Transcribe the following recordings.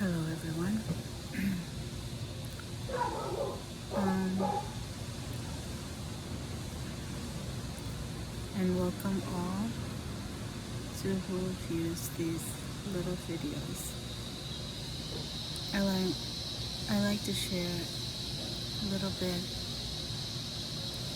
Hello, everyone, um, and welcome all to who views these little videos. I like I like to share a little bit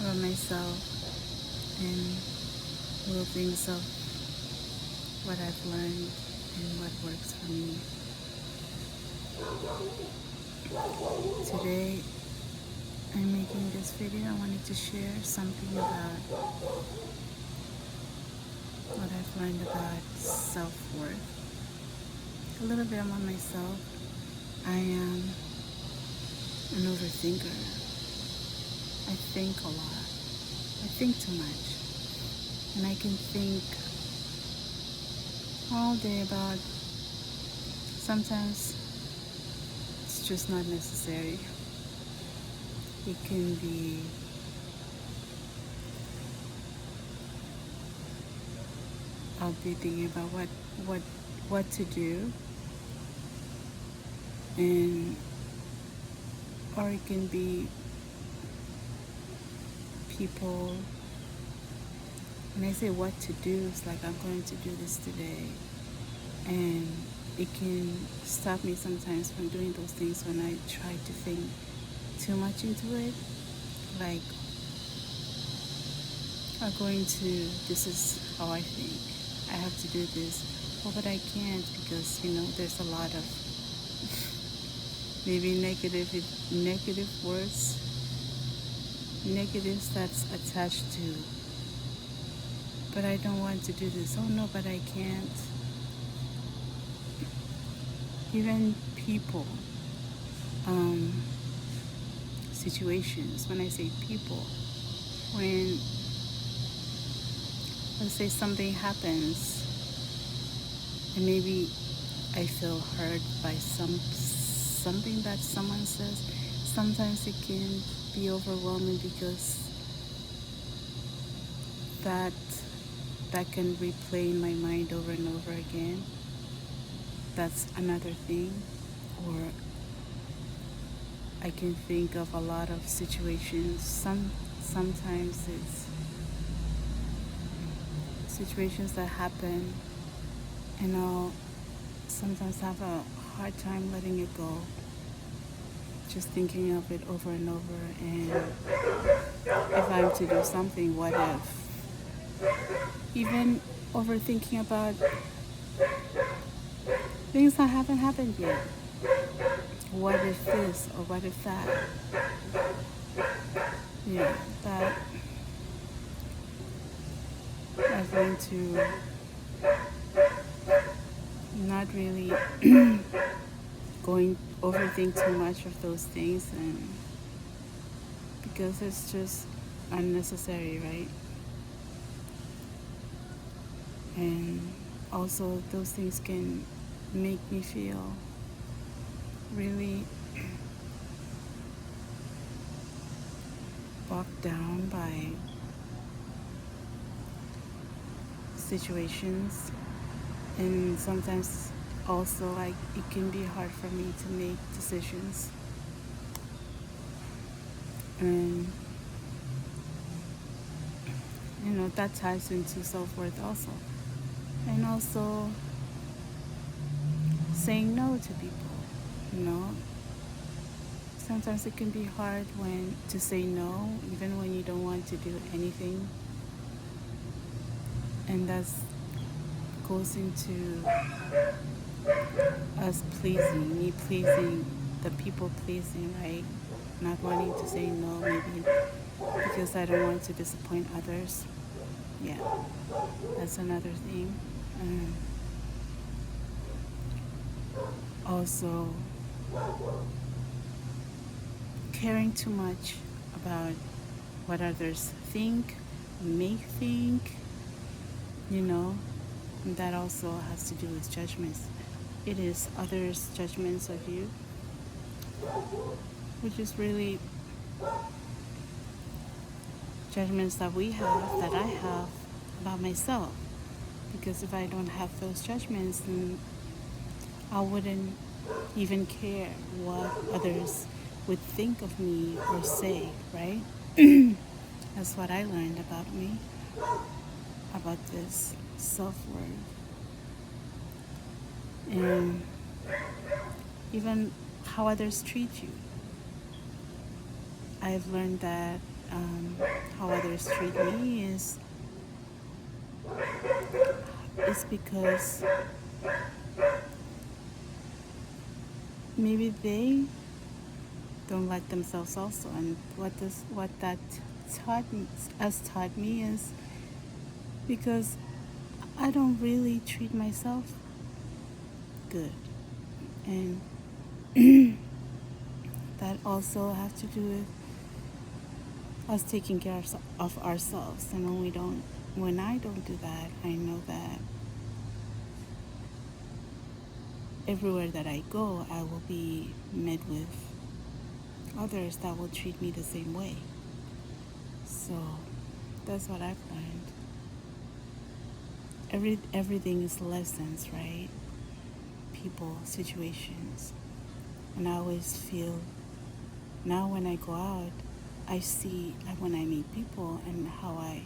about myself and little things of what I've learned and what works for me. Today, I'm making this video. I wanted to share something about what I've learned about self-worth. A little bit about myself. I am an overthinker. I think a lot. I think too much. And I can think all day about sometimes it's just not necessary. It can be I'll be thinking about what to do, and or it can be people. When I say what to do, it's like I'm going to do this today, and it can stop me sometimes from doing those things when I try to think too much into it. Like, I'm going to, this is how I think, I have to do this. Oh, but I can't because, there's a lot of maybe negative words, negatives that's attached to, but I don't want to do this. Oh no, but I can't. Even people, situations, when I say people, when, let's say something happens and maybe I feel hurt by something that someone says, sometimes it can be overwhelming because that can replay in my mind over and over again. That's another thing. Or I can think of a lot of situations. Sometimes it's situations that happen, and I'll sometimes have a hard time letting it go. Just thinking of it over and over, and if I'm to do something, what if? Even overthinking about things that haven't happened yet. What if this or what if that? Yeah, that I've learned to not really overthink too much of those things, and because it's just unnecessary, right? And also those things can make me feel really bogged down by situations, and sometimes also like it can be hard for me to make decisions, and that ties into self-worth also, and also saying no to people. Sometimes it can be hard when to say no, even when you don't want to do anything, and that goes into us pleasing, me pleasing, the people pleasing, right? Not wanting to say no, maybe because I don't want to disappoint others. Yeah, that's another thing. Also, caring too much about what others think, may think, and that also has to do with judgments. It is others' judgments of you, which is really judgments that I have about myself. Because if I don't have those judgments, then I wouldn't even care what others would think of me or say, right? That's what I learned about me, about this self-worth. And even how others treat you. I've learned that how others treat me is because maybe they don't like themselves also. And what that taught me is because I don't really treat myself good, and that also has to do with us taking care of ourselves. And when I don't do that, I know that everywhere that I go, I will be met with others that will treat me the same way. So that's what I've learned. Everything is lessons, right? People, situations. And I always feel now when I go out, I see when I meet people and how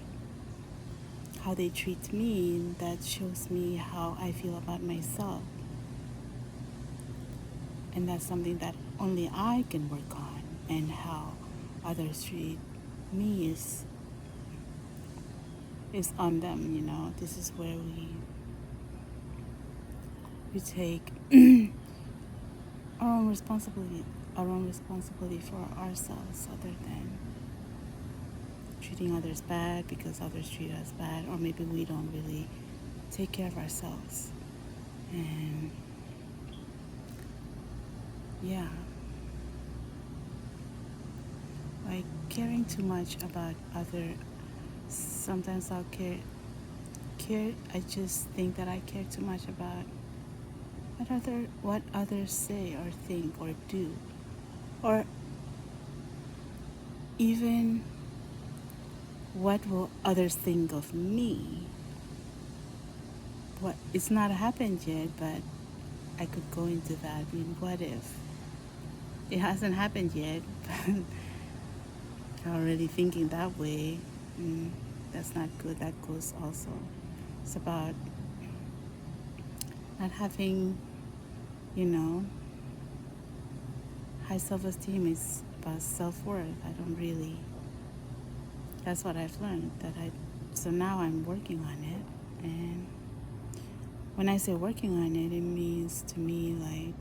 they treat me, and that shows me how I feel about myself. And that's something that only I can work on, and how others treat me is on them, you know. This is where we take our own responsibility for ourselves, other than treating others bad because others treat us bad, or maybe we don't really take care of ourselves. And yeah, like caring too much about sometimes I'll care I just think that I care too much about what others say or think or do, or even what will others think of me. What It's not happened yet, but I could go into that. I mean, what if it hasn't happened yet, but already thinking that way? That's not good. That goes also. It's about not having, you know, high self-esteem is about self-worth. I don't really. That's what I've learned. So now I'm working on it, and when I say working on it, it means to me like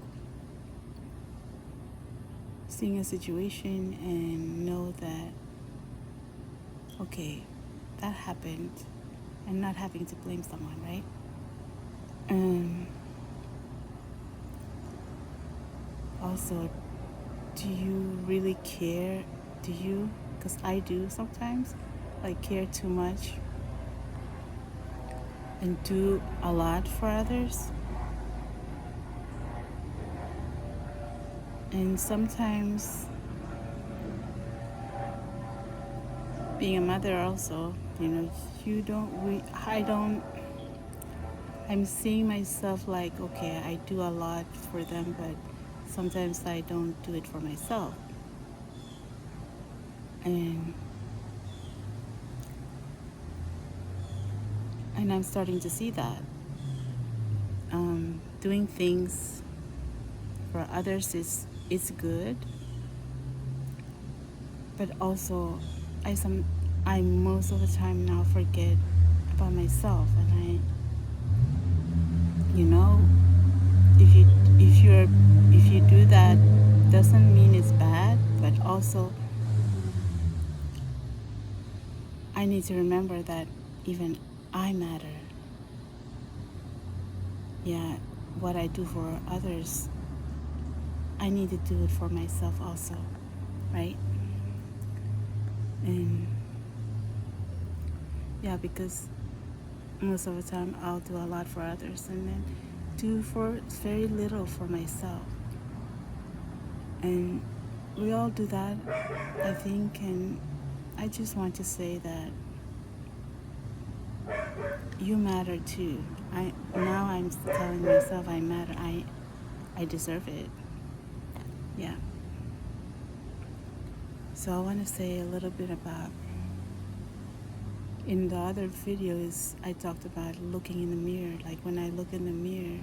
seeing a situation and know that, okay, that happened, and not having to blame someone, right? Also, do you really care? Do you? Because I do sometimes, like care too much and do a lot for others. And sometimes being a mother also, you know, I'm seeing myself like, okay, I do a lot for them, but sometimes I don't do it for myself. And I'm starting to see that. Doing things for others is good, but also I most of the time now forget about myself, and you know, if you do that, doesn't mean it's bad, but also I need to remember that even I matter. Yeah, what I do for others, I need to do it for myself also, right? And yeah, because most of the time I'll do a lot for others and then do for very little for myself. And we all do that, I think, and I just want to say that you matter too. I'm telling myself I matter. I deserve it. Yeah. So I want to say a little bit about, in the other videos I talked about looking in the mirror. Like when I look in the mirror,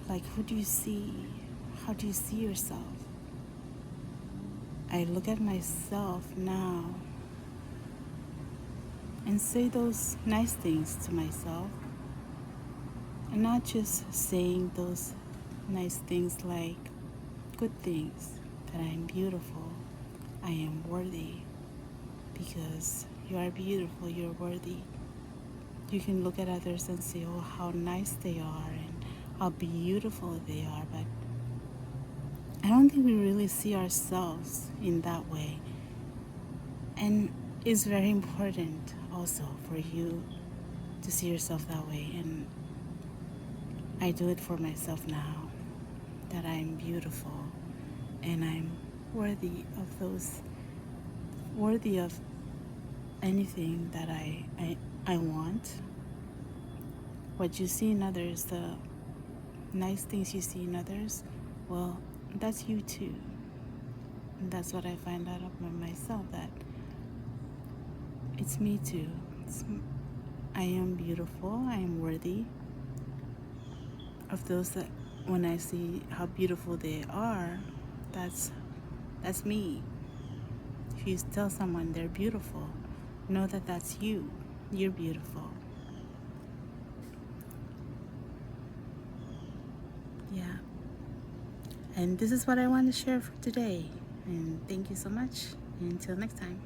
like who do you see? How do you see yourself? I look at myself now and say those nice things to myself, and not just saying those nice things like good things, that I am beautiful, I am worthy, because you are beautiful, you're worthy. You can look at others and say, oh, how nice they are and how beautiful they are, but I don't think we really see ourselves in that way. And it's very important also for you to see yourself that way. And I do it for myself now, that I'm beautiful and I'm worthy of those, worthy of anything that I want. What you see in others, the nice things you see in others, well, that's you too. And that's what I find out about myself, that it's me too. I am beautiful, I am worthy of those that, when I see how beautiful they are, that's me. If you tell someone they're beautiful, know that that's you. You're beautiful. Yeah. And this is what I want to share for today. And thank you so much. Until next time.